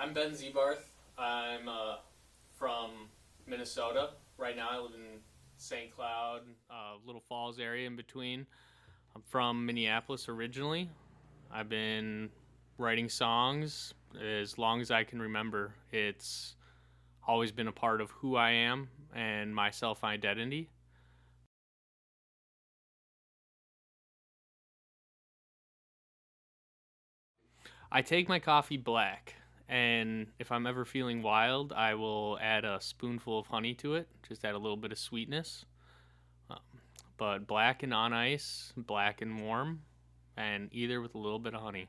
I'm Ben Ziebarth. I'm from Minnesota. Right now I live in St. Cloud, Little Falls area in between. I'm from Minneapolis originally. I've been writing songs as long as I can remember. It's always been a part of who I am and my self-identity. I take my coffee black, and if I'm ever feeling wild, I will add a spoonful of honey to it, just add a little bit of sweetness. Um, but black and on ice, black and warm, and either with a little bit of honey.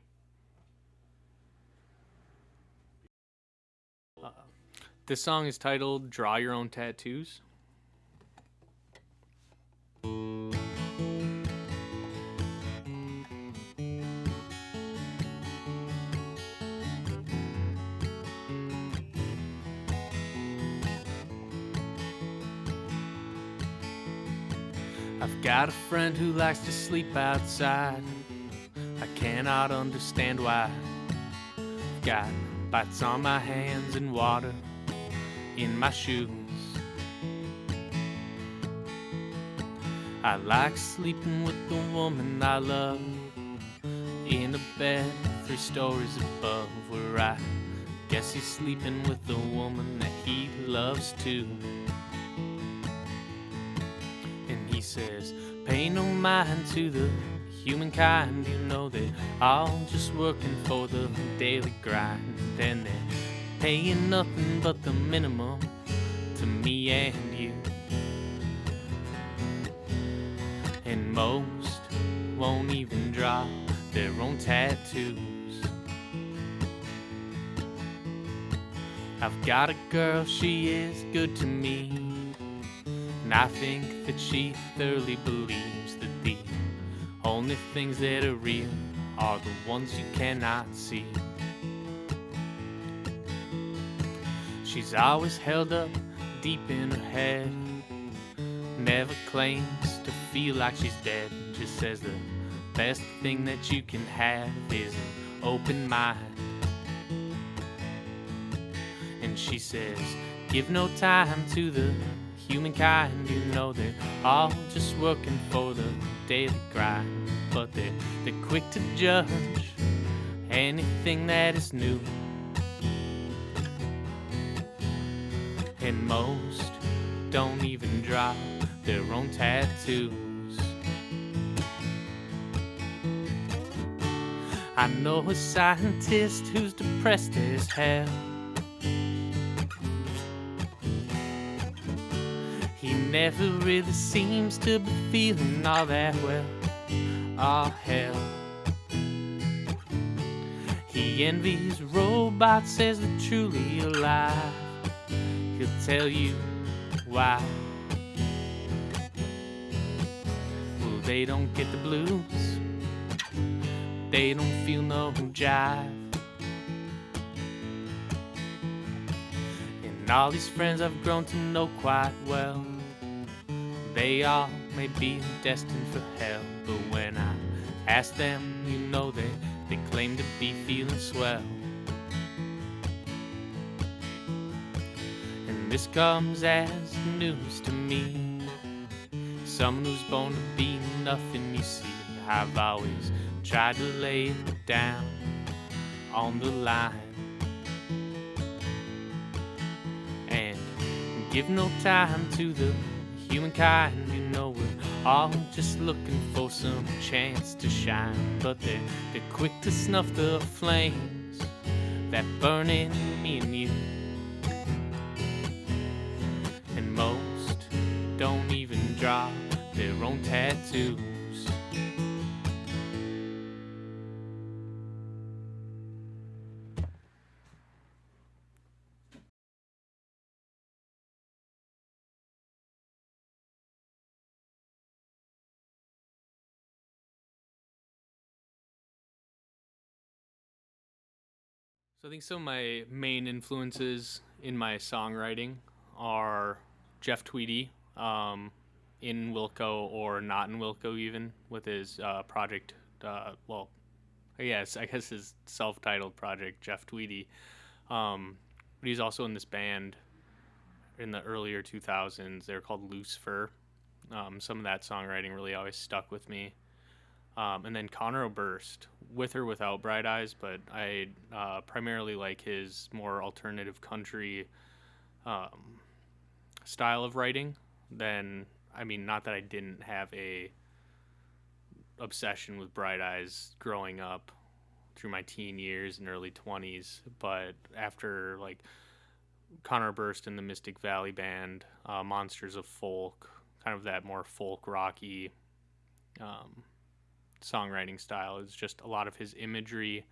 Uh, this song is titled Draw Your Own Tattoos. I've got a friend who likes to sleep outside. I cannot understand why. I've got bites on my hands and water in my shoes. I like sleeping with the woman I love in a bed 3 stories above, where I guess he's sleeping with the woman that he loves too. And he says, pay no mind to the humankind, you know they're all just working for the daily grind, and they're paying nothing but the minimum to me and you. And most won't even draw their own tattoos. I've got a girl, she is good to me, and I think that she thoroughly believes that the only things that are real are the ones you cannot see. She's always held up deep in her head, never claims to feel like she's dead, just says the best thing that you can have is an open mind. And she says, give no time to the humankind, you know they're all just working for the daily grind, but they're quick to judge anything that is new. And most don't even draw their own tattoos. I know a scientist who's depressed as hell. He never really seems to be feeling all that well. Oh hell. He envies robots as they're truly alive. He'll tell you why. Well, they don't get the blues, they don't feel no jive. And all these friends I've grown to know quite well, they all may be destined for hell. But when I ask them, you know they claim to be feeling swell. And this comes as news to me, someone who's born to be nothing, you see. I've always tried to lay it down on the line and give no time to the humankind, you know we're all just looking for some chance to shine, but they're quick to snuff the flames that burn in me and you. And most don't even draw their own tattoos. So I think some of my main influences in my songwriting are Jeff Tweedy, in Wilco or not in Wilco, even with his project. I guess his self-titled project, Jeff Tweedy. But he's also in this band in the earlier 2000s. They're called Loose Fur. Some of that songwriting really always stuck with me. And then Connor Oberst, with or without Bright Eyes, but I primarily like his more alternative country style of writing. Then, I mean, not that I didn't have a obsession with Bright Eyes growing up through my teen years and early 20s, but after like Connor Burst and the Mystic Valley Band, Monsters of Folk, kind of that more folk rocky songwriting style, is just a lot of his imagery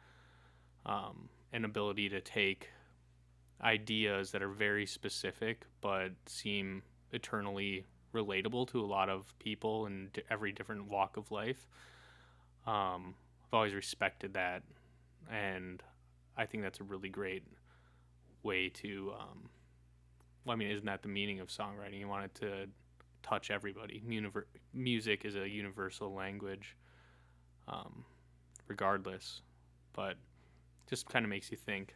and ability to take ideas that are very specific but seem eternally relatable to a lot of people in every different walk of life. I've always respected that, and I think that's a really great way to. Well, I mean, isn't that the meaning of songwriting? You want it to touch everybody. Music is a universal language, regardless, but just kind of makes you think.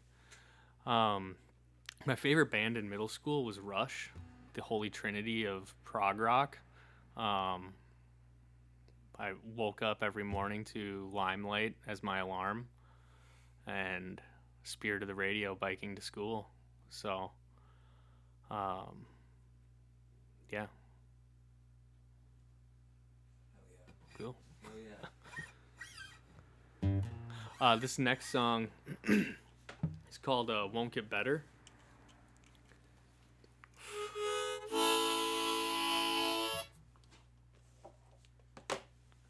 My favorite band in middle school was Rush, the holy trinity of prog rock. I woke up every morning to Limelight as my alarm and Spear to the Radio biking to school. So, yeah. Cool. This next song is called Won't Get Better.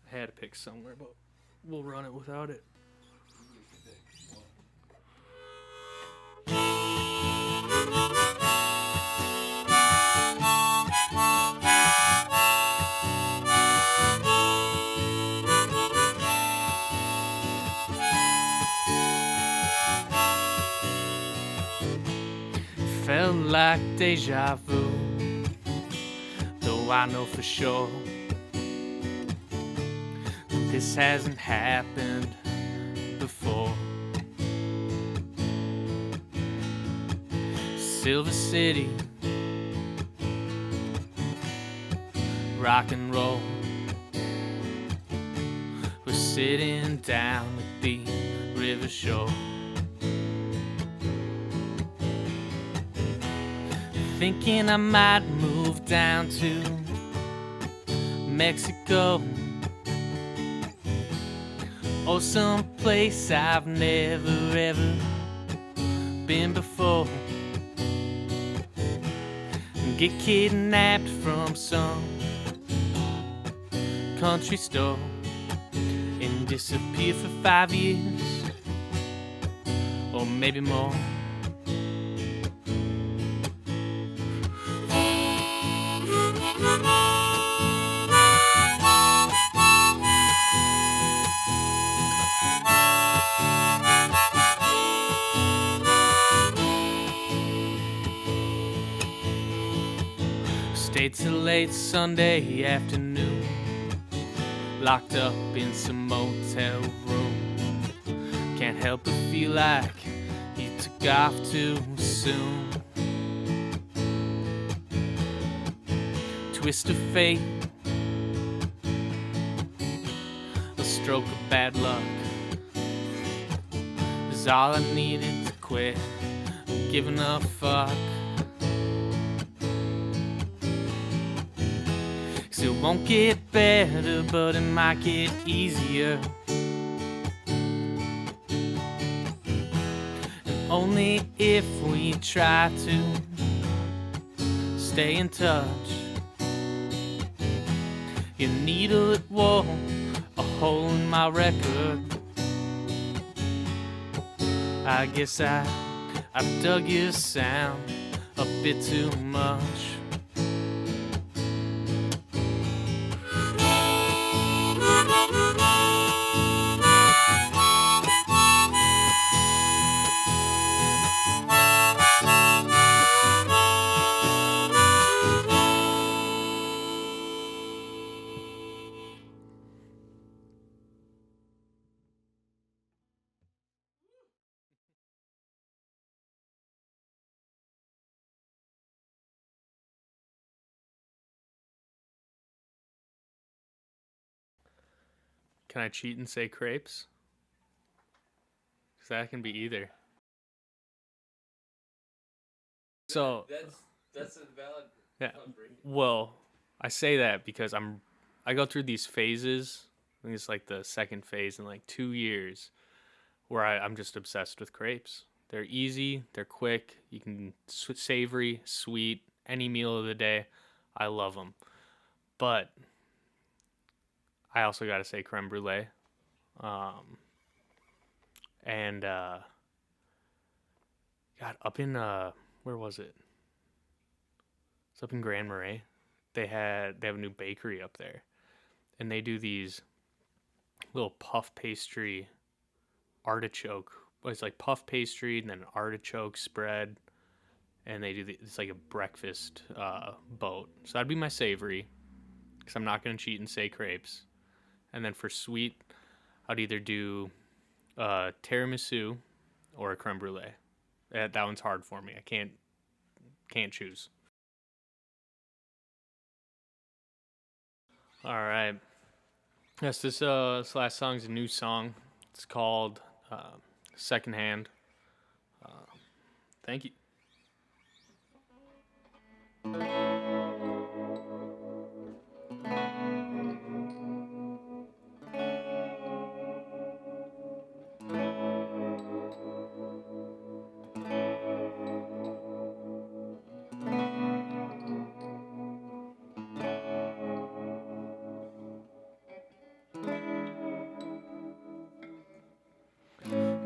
I had to pick somewhere, but we'll run it without it. Felt like deja vu, though I know for sure this hasn't happened before. Silver City, rock and roll. We're sitting down at the river shore, thinking I might move down to Mexico, or someplace I've never ever been before, and get kidnapped from some country store and disappear for 5 years or maybe more. Stayed till late Sunday afternoon, locked up in some motel room. Can't help but feel like he took off too soon. Twist of fate, a stroke of bad luck, is all I needed to quit giving a fuck. It won't get better, but it might get easier. And only if we try to stay in touch. Your needle, it wore a hole in my record. I guess I've dug your sound a bit too much. Can I cheat and say crepes? Because that can be either. So that's a valid. yeah. Well, I say that because I go through these phases. I think it's like the second phase in like 2 years where I'm just obsessed with crepes. They're easy, they're quick. You can savory, sweet, any meal of the day. I love them. But I also got to say creme brulee. And God, up in where was it? It's up in Grand Marais. They have a new bakery up there, and they do these little puff pastry artichoke. Well, it's like puff pastry and then an artichoke spread, and they do it's like a breakfast boat. So that'd be my savory, because I'm not gonna cheat and say crepes. And then for sweet, I'd either do tiramisu or a creme brulee. That one's hard for me. I can't choose. All right. Yes, this last song's a new song. It's called Secondhand. Thank you.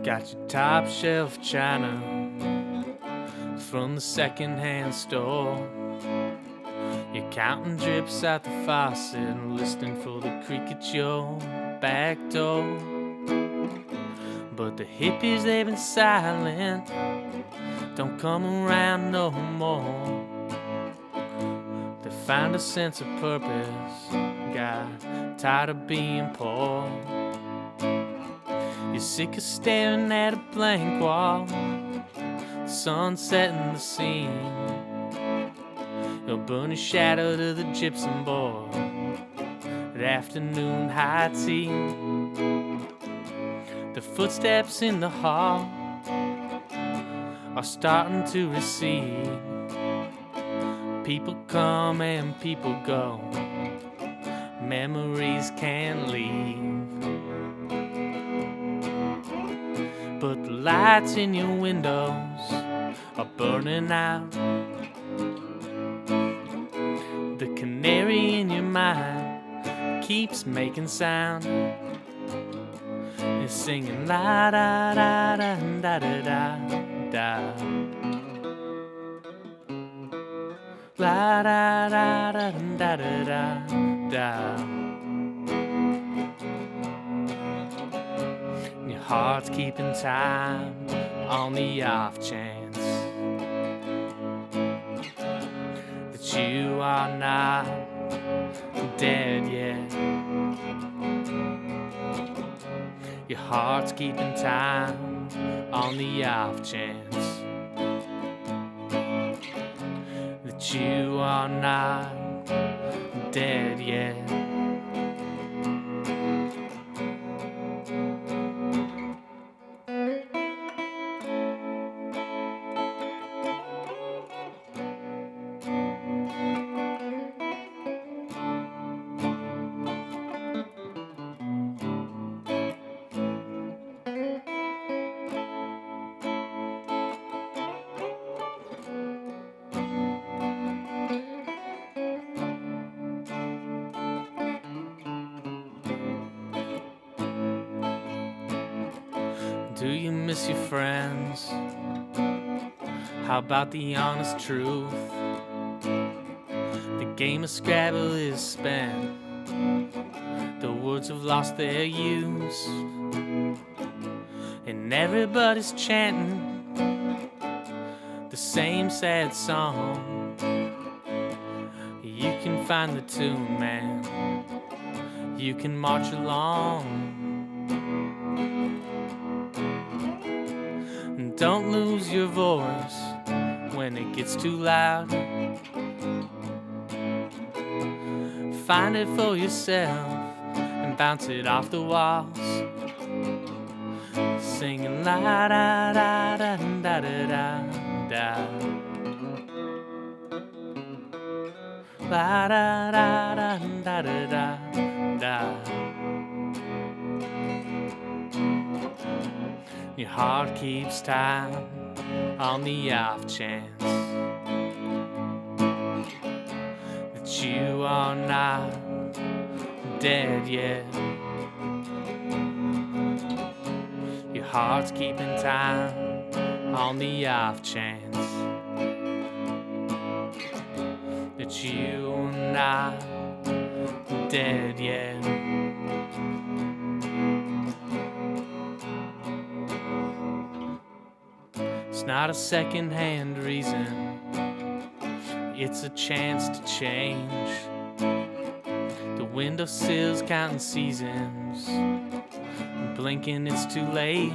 Got your top shelf china from the secondhand store. You're counting drips out the faucet and listening for the creak at your back door. But the hippies, they've been silent, don't come around no more. They find a sense of purpose, got tired of being poor. You're sick of staring at a blank wall, the sun setting the scene. You'll burn a shadow to the gypsum board at afternoon high tea. The footsteps in the hall are starting to recede. People come and people go, memories can't leave. But the lights in your windows are burning out. The canary in your mind keeps making sound. It's singing la da da da da da da da. La da da da da da da da. Your heart's keeping time on the off chance that you are not dead yet. Your heart's keeping time on the off chance that you are not dead yet. Do you miss your friends? How about the honest truth? The game of Scrabble is spent, the words have lost their use, and everybody's chanting the same sad song. You can find the tune, man, you can march along. Don't lose your voice when it gets too loud. Find it for yourself and bounce it off the walls, singing la da da da da da da da, la da da da da da da da. Your heart keeps time on the off chance that you are not dead yet. Your heart's keeping time on the off chance that you are not dead yet. It's not a second-hand reason, it's a chance to change. The windowsills counting seasons, blinking it's too late.